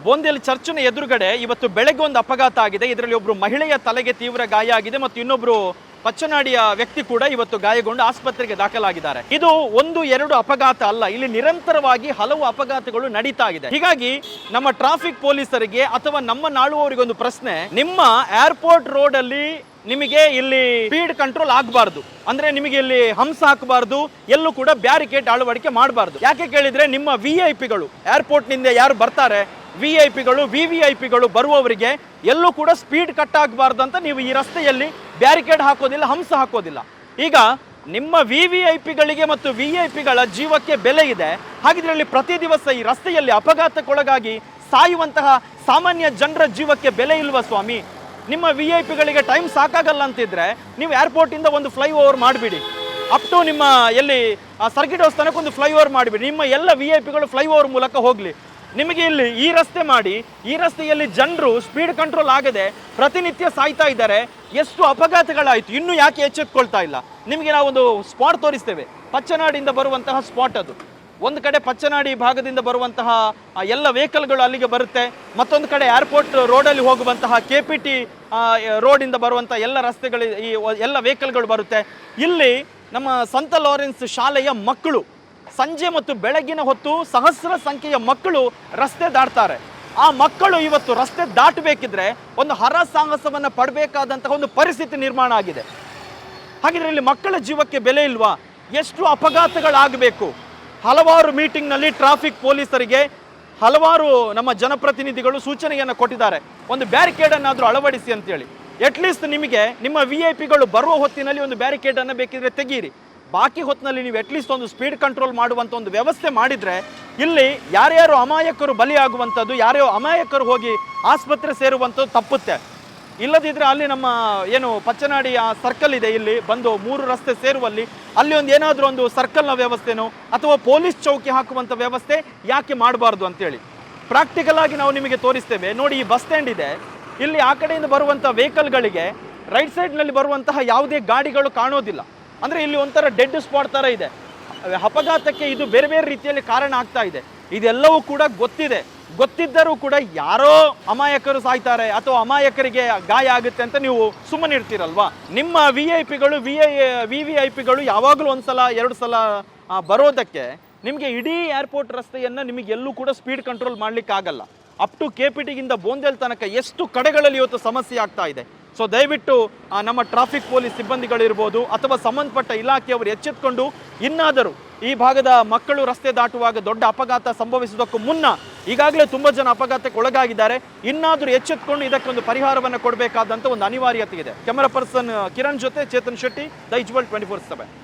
ಬೋಂದೇಲಿ ಚರ್ಚಿನ ಎದುರುಗಡೆ ಇವತ್ತು ಬೆಳಗ್ಗೆ ಒಂದು ಅಪಘಾತ ಆಗಿದೆ. ಇದರಲ್ಲಿ ಒಬ್ಬರು ಮಹಿಳೆಯ ತಲೆಗೆ ತೀವ್ರ ಗಾಯ ಆಗಿದೆ ಮತ್ತು ಇನ್ನೊಬ್ರು ಪಚ್ಚನಾಡಿಯ ವ್ಯಕ್ತಿ ಕೂಡ ಇವತ್ತು ಗಾಯಗೊಂಡು ಆಸ್ಪತ್ರೆಗೆ ದಾಖಲಾಗಿದ್ದಾರೆ. ಇದು 1-2 ಅಪಘಾತ ಅಲ್ಲ, ಇಲ್ಲಿ ನಿರಂತರವಾಗಿ ಹಲವು ಅಪಘಾತಗಳು ನಡೀತಾ ಇದೆ. ಹೀಗಾಗಿ ನಮ್ಮ ಟ್ರಾಫಿಕ್ ಪೊಲೀಸರಿಗೆ ಅಥವಾ ನಮ್ಮ ನಾಳುವವರಿಗೆ ಒಂದು ಪ್ರಶ್ನೆ, ನಿಮ್ಮ ಏರ್ಪೋರ್ಟ್ ರೋಡ್ ಅಲ್ಲಿ ನಿಮಗೆ ಇಲ್ಲಿ ಸ್ಪೀಡ್ ಕಂಟ್ರೋಲ್ ಆಗಬಾರ್ದು, ಅಂದ್ರೆ ನಿಮಗೆ ಇಲ್ಲಿ ಹಂಸ ಹಾಕಬಾರ್ದು, ಎಲ್ಲೂ ಕೂಡ ಬ್ಯಾರಿಕೇಡ್ ಅಳವಡಿಕೆ ಮಾಡಬಾರ್ದು. ಯಾಕೆ ಕೇಳಿದ್ರೆ ನಿಮ್ಮ VIP-ಗಳು ಏರ್ಪೋರ್ಟ್ ನಿಂದ ಯಾರು ಬರ್ತಾರೆ, VIP-ಗಳು VVIP-ಗಳು ಬರುವವರಿಗೆ ಎಲ್ಲೂ ಕೂಡ ಸ್ಪೀಡ್ ಕಟ್ ಆಗಬಾರ್ದು ಅಂತ ನೀವು ಈ ರಸ್ತೆಯಲ್ಲಿ ಬ್ಯಾರಿಕೇಡ್ ಹಾಕೋದಿಲ್ಲ, ಹಂಸ ಹಾಕೋದಿಲ್ಲ. ಈಗ ನಿಮ್ಮ VVIP-ಗಳಿಗೆ ಮತ್ತು VIP-ಗಳ ಜೀವಕ್ಕೆ ಬೆಲೆ ಇದೆ. ಹಾಗಿದ್ರಲ್ಲಿ ಪ್ರತಿ ದಿವಸ ಈ ರಸ್ತೆಯಲ್ಲಿ ಅಪಘಾತಕ್ಕೊಳಗಾಗಿ ಸಾಯುವಂತಹ ಸಾಮಾನ್ಯ ಜನರ ಜೀವಕ್ಕೆ ಬೆಲೆ ಇಲ್ವಾ ಸ್ವಾಮಿ? ನಿಮ್ಮ VIP-ಗಳಿಗೆ ಟೈಮ್ ಸಾಕಾಗಲ್ಲ ಅಂತಿದ್ರೆ ನೀವು ಏರ್ಪೋರ್ಟ್ ಇಂದ ಒಂದು ಫ್ಲೈಓವರ್ ಮಾಡಿಬಿಡಿ, ಅಪ್ ಟು ನಿಮ್ಮ ಎಲ್ಲಿ ಸರ್ಕಿಟ್ ಹೌಸ್ ತನಕ ಒಂದು ಫ್ಲೈಓವರ್ ಮಾಡಿಬಿಡಿ. ನಿಮ್ಮ ಎಲ್ಲ VIP-ಗಳು ಫ್ಲೈಓವರ್ ಮೂಲಕ ಹೋಗ್ಲಿ. ನಿಮಗೆ ಇಲ್ಲಿ ಈ ರಸ್ತೆ ಮಾಡಿ, ಈ ರಸ್ತೆಯಲ್ಲಿ ಜನರು ಸ್ಪೀಡ್ ಕಂಟ್ರೋಲ್ ಆಗದೆ ಪ್ರತಿನಿತ್ಯ ಸಾಯ್ತಾ ಇದ್ದಾರೆ. ಎಷ್ಟು ಅಪಘಾತಗಳಾಯಿತು, ಇನ್ನೂ ಯಾಕೆ ಎಚ್ಚೆತ್ಕೊಳ್ತಾ ಇಲ್ಲ? ನಿಮಗೆ ನಾವೊಂದು ಸ್ಪಾಟ್ ತೋರಿಸ್ತೇವೆ, ಪಚ್ಚನಾಡಿಯಿಂದ ಬರುವಂತಹ ಸ್ಪಾಟ್ ಅದು. ಒಂದು ಕಡೆ ಪಚ್ಚನಾಡಿ ಭಾಗದಿಂದ ಬರುವಂತಹ ಎಲ್ಲ ವೆಹಿಕಲ್ಗಳು ಅಲ್ಲಿಗೆ ಬರುತ್ತೆ, ಮತ್ತೊಂದು ಕಡೆ ಏರ್ಪೋರ್ಟ್ ರೋಡಲ್ಲಿ ಹೋಗುವಂತಹ KPT ರೋಡಿಂದ ಬರುವಂತಹ ಎಲ್ಲ ರಸ್ತೆಗಳು, ಈ ಎಲ್ಲ ವೆಹಿಕಲ್ಗಳು ಬರುತ್ತೆ. ಇಲ್ಲಿ ನಮ್ಮ ಸಂತ ಲಾರೆನ್ಸ್ ಶಾಲೆಯ ಮಕ್ಕಳು ಸಂಜೆ ಮತ್ತು ಬೆಳಗಿನ ಹೊತ್ತು ಸಹಸ್ರ ಸಂಖ್ಯೆಯ ಮಕ್ಕಳು ರಸ್ತೆ ದಾಟ್ತಾರೆ. ಆ ಮಕ್ಕಳು ಇವತ್ತು ರಸ್ತೆ ದಾಟಬೇಕಿದ್ರೆ ಒಂದು ಹರಸಾಹಸವನ್ನು ಪಡಬೇಕಾದಂತಹ ಒಂದು ಪರಿಸ್ಥಿತಿ ನಿರ್ಮಾಣ ಆಗಿದೆ. ಹಾಗಿದ್ರೆ ಇಲ್ಲಿ ಮಕ್ಕಳ ಜೀವಕ್ಕೆ ಬೆಲೆ ಇಲ್ವಾ? ಎಷ್ಟು ಅಪಘಾತಗಳಾಗಬೇಕು? ಹಲವಾರು ಮೀಟಿಂಗ್ನಲ್ಲಿ ಟ್ರಾಫಿಕ್ ಪೊಲೀಸರಿಗೆ ಹಲವಾರು ನಮ್ಮ ಜನಪ್ರತಿನಿಧಿಗಳು ಸೂಚನೆಯನ್ನು ಕೊಟ್ಟಿದ್ದಾರೆ, ಒಂದು ಬ್ಯಾರಿಕೇಡನ್ನಾದರೂ ಅಳವಡಿಸಿ ಅಂತೇಳಿ. ಅಟ್ಲೀಸ್ಟ್ ನಿಮಗೆ ನಿಮ್ಮ VIP-ಗಳು ಬರುವ ಹೊತ್ತಿನಲ್ಲಿ ಒಂದು ಬ್ಯಾರಿಕೇಡನ್ನು ಬೇಕಿದ್ರೆ ತೆಗೀರಿ. ಬಾಕಿ ಹೊತ್ತಿನಲ್ಲಿ ನೀವು ಅಟ್ಲೀಸ್ಟ್ ಒಂದು ಸ್ಪೀಡ್ ಕಂಟ್ರೋಲ್ ಮಾಡುವಂಥ ಒಂದು ವ್ಯವಸ್ಥೆ ಮಾಡಿದರೆ ಇಲ್ಲಿ ಯಾರ್ಯಾರು ಅಮಾಯಕರು ಬಲಿಯಾಗುವಂಥದ್ದು, ಯಾರ್ಯಾರು ಅಮಾಯಕರು ಹೋಗಿ ಆಸ್ಪತ್ರೆ ಸೇರುವಂಥದ್ದು ತಪ್ಪುತ್ತೆ. ಇಲ್ಲದಿದ್ದರೆ ಅಲ್ಲಿ ನಮ್ಮ ಏನು ಪಚ್ಚನಾಡಿ ಸರ್ಕಲ್ ಇದೆ, ಇಲ್ಲಿ ಬಂದು 3 ರಸ್ತೆ ಸೇರುವಲ್ಲಿ ಅಲ್ಲಿ ಒಂದು ಏನಾದರೂ ಒಂದು ಸರ್ಕಲ್ನ ವ್ಯವಸ್ಥೆನೋ ಅಥವಾ ಪೊಲೀಸ್ ಚೌಕಿ ಹಾಕುವಂಥ ವ್ಯವಸ್ಥೆ ಯಾಕೆ ಮಾಡಬಾರ್ದು ಅಂತೇಳಿ ಪ್ರಾಕ್ಟಿಕಲ್ ಆಗಿ ನಾವು ನಿಮಗೆ ತೋರಿಸ್ತೇವೆ. ನೋಡಿ, ಈ ಬಸ್ ಸ್ಟ್ಯಾಂಡ್ ಇದೆ, ಇಲ್ಲಿ ಆ ಕಡೆಯಿಂದ ಬರುವಂಥ ವೆಹಿಕಲ್ಗಳಿಗೆ ರೈಟ್ ಸೈಡ್ನಲ್ಲಿ ಬರುವಂತಹ ಯಾವುದೇ ಗಾಡಿಗಳು ಕಾಣೋದಿಲ್ಲ. ಅಂದರೆ ಇಲ್ಲಿ ಒಂಥರ ಡೆಡ್ ಸ್ಪಾಟ್ ಥರ ಇದೆ. ಅಪಘಾತಕ್ಕೆ ಇದು ಬೇರೆ ಬೇರೆ ರೀತಿಯಲ್ಲಿ ಕಾರಣ ಆಗ್ತಾ ಇದೆ. ಇದೆಲ್ಲವೂ ಕೂಡ ಗೊತ್ತಿದ್ದರೂ ಕೂಡ ಯಾರೋ ಅಮಾಯಕರು ಸಾಯ್ತಾರೆ ಅಥವಾ ಅಮಾಯಕರಿಗೆ ಗಾಯ ಆಗುತ್ತೆ ಅಂತ ನೀವು ಸುಮ್ಮನೆ ಇರ್ತೀರಲ್ವಾ? ನಿಮ್ಮ VIP-ಗಳು VVIP-ಗಳು ಯಾವಾಗಲೂ 1 ಸಲ 2 ಸಲ ಬರೋದಕ್ಕೆ ನಿಮಗೆ ಇಡೀ ಏರ್ಪೋರ್ಟ್ ರಸ್ತೆಯನ್ನು ನಿಮಗೆ ಎಲ್ಲೂ ಕೂಡ ಸ್ಪೀಡ್ ಕಂಟ್ರೋಲ್ ಮಾಡಲಿಕ್ಕೆ ಆಗಲ್ಲ. ಅಪ್ ಟು KPTಗಿಂದ ಬೋಂದೇಲ್ ತನಕ ಎಷ್ಟು ಕಡೆಗಳಲ್ಲಿ ಇವತ್ತು ಸಮಸ್ಯೆ ಆಗ್ತಾ ಇದೆ. ಸೊ ದಯವಿಟ್ಟು ನಮ್ಮ ಟ್ರಾಫಿಕ್ ಪೊಲೀಸ್ ಸಿಬ್ಬಂದಿಗಳಿರ್ಬೋದು ಅಥವಾ ಸಂಬಂಧಪಟ್ಟ ಇಲಾಖೆಯವರು ಎಚ್ಚೆತ್ಕೊಂಡು ಇನ್ನಾದರೂ ಈ ಭಾಗದ ಮಕ್ಕಳು ರಸ್ತೆ ದಾಟುವಾಗ ದೊಡ್ಡ ಅಪಘಾತ ಸಂಭವಿಸುವುದಕ್ಕೂ ಮುನ್ನ ಈಗಾಗಲೇ ತುಂಬ ಜನ ಅಪಘಾತಕ್ಕೆ ಒಳಗಾಗಿದ್ದಾರೆ, ಇನ್ನಾದರೂ ಎಚ್ಚೆತ್ಕೊಂಡು ಇದಕ್ಕೊಂದು ಪರಿಹಾರವನ್ನು ಕೊಡಬೇಕಾದಂಥ ಒಂದು ಅನಿವಾರ್ಯತೆ ಇದೆ. ಕ್ಯಾಮರಾ ಪರ್ಸನ್ ಕಿರಣ್ ಜೊತೆ ಚೇತನ್ ಶೆಟ್ಟಿ, ದ ಇಜ್ವಲ್ 24/7.